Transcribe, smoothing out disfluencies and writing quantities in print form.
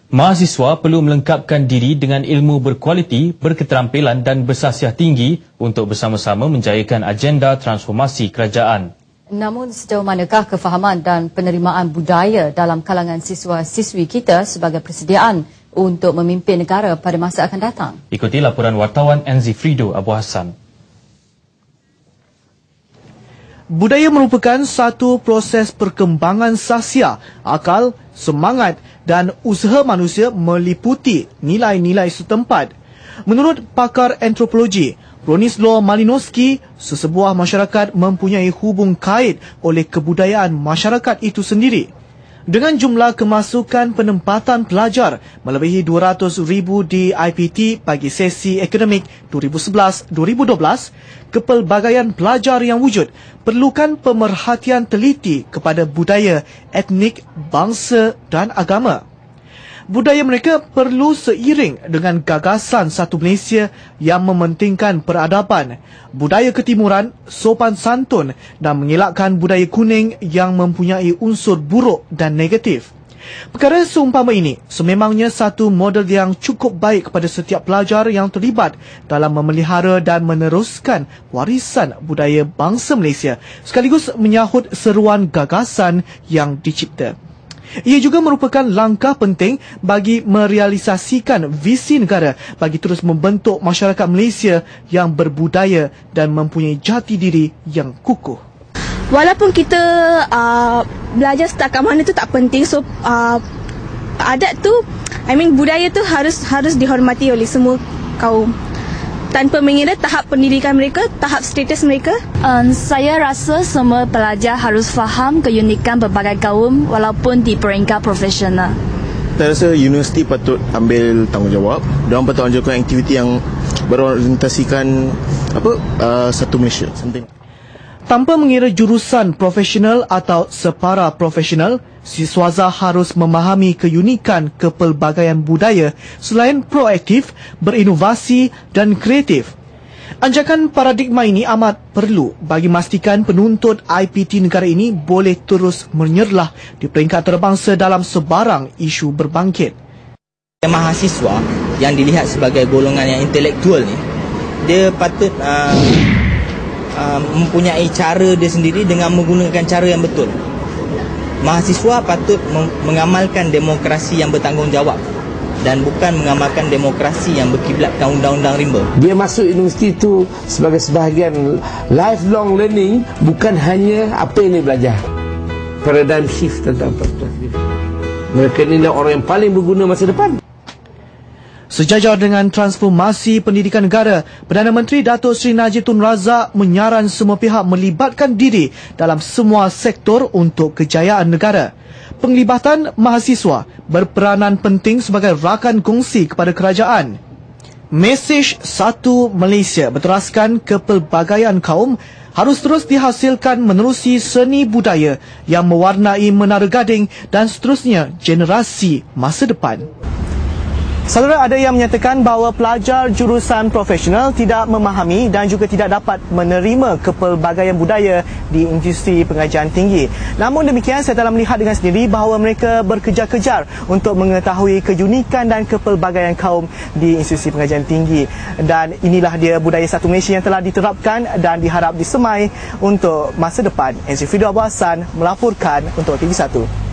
Mahasiswa perlu melengkapkan diri dengan ilmu berkualiti, berketerampilan dan bersasiah tinggi untuk bersama-sama menjayakan agenda transformasi kerajaan. Namun sejauh manakah kefahaman dan penerimaan budaya dalam kalangan siswa-siswi kita sebagai persediaan untuk memimpin negara pada masa akan datang? Ikuti laporan wartawan Enzi Frido Abu Hassan. Budaya merupakan satu proses perkembangan sahsia, akal, semangat dan usaha manusia meliputi nilai-nilai setempat. Menurut pakar antropologi, Bronislaw Malinowski, sesebuah masyarakat mempunyai hubung kait oleh kebudayaan masyarakat itu sendiri. Dengan jumlah kemasukan penempatan pelajar melebihi 200,000 di IPT bagi sesi akademik 2011-2012, kepelbagaian pelajar yang wujud perlukan pemerhatian teliti kepada budaya, etnik, bangsa dan agama. Budaya mereka perlu seiring dengan gagasan satu Malaysia yang mementingkan peradaban, budaya ketimuran, sopan santun dan mengelakkan budaya kuning yang mempunyai unsur buruk dan negatif. Perkara seumpama ini sememangnya satu model yang cukup baik kepada setiap pelajar yang terlibat dalam memelihara dan meneruskan warisan budaya bangsa Malaysia sekaligus menyahut seruan gagasan yang dicipta. Ia juga merupakan langkah penting bagi merealisasikan visi negara bagi terus membentuk masyarakat Malaysia yang berbudaya dan mempunyai jati diri yang kukuh. Walaupun kita belajar setakat mana tu tak penting, so adat tu, budaya tu harus dihormati oleh semua kaum tanpa mengira tahap pendidikan mereka, tahap status mereka. Saya rasa semua pelajar harus faham keunikan berbagai kaum walaupun di peringkat profesional. Saya rasa universiti patut ambil tanggungjawab. Diorang patut anjurkan aktiviti yang berorientasikan satu Malaysia. Tanpa mengira jurusan profesional atau separa profesional, siswaza harus memahami keunikan kepelbagaian budaya selain proaktif, berinovasi dan kreatif. Anjakan paradigma ini amat perlu bagi memastikan penuntut IPT negara ini boleh terus menyerlah di peringkat terbangsa dalam sebarang isu berbangkit. Mahasiswa yang dilihat sebagai golongan yang intelektual ni, dia patut mempunyai cara dia sendiri dengan menggunakan cara yang betul. Mahasiswa patut mengamalkan demokrasi yang bertanggungjawab dan bukan mengamalkan demokrasi yang berkiblatkan undang-undang rimba. Dia masuk universiti itu sebagai sebahagian lifelong learning, bukan hanya apa yang dia belajar. Paradigm shift tentang perspektif. Mereka ni adalah orang yang paling berguna masa depan. Sejajar dengan transformasi pendidikan negara, Perdana Menteri Datuk Seri Najib Tun Razak menyaran semua pihak melibatkan diri dalam semua sektor untuk kejayaan negara. Penglibatan mahasiswa berperanan penting sebagai rakan kongsi kepada kerajaan. Mesej Satu Malaysia berteraskan kepelbagaian kaum harus terus dihasilkan menerusi seni budaya yang mewarnai Menara Gading dan seterusnya generasi masa depan. Saudara, ada yang menyatakan bahawa pelajar jurusan profesional tidak memahami dan juga tidak dapat menerima kepelbagaian budaya di industri pengajian tinggi. Namun demikian, saya telah melihat dengan sendiri bahawa mereka berkejar-kejar untuk mengetahui keunikan dan kepelbagaian kaum di institusi pengajian tinggi. Dan inilah dia budaya Satu Malaysia yang telah diterapkan dan diharap disemai untuk masa depan. Enzi Frido Abu Hassan melaporkan untuk TV1.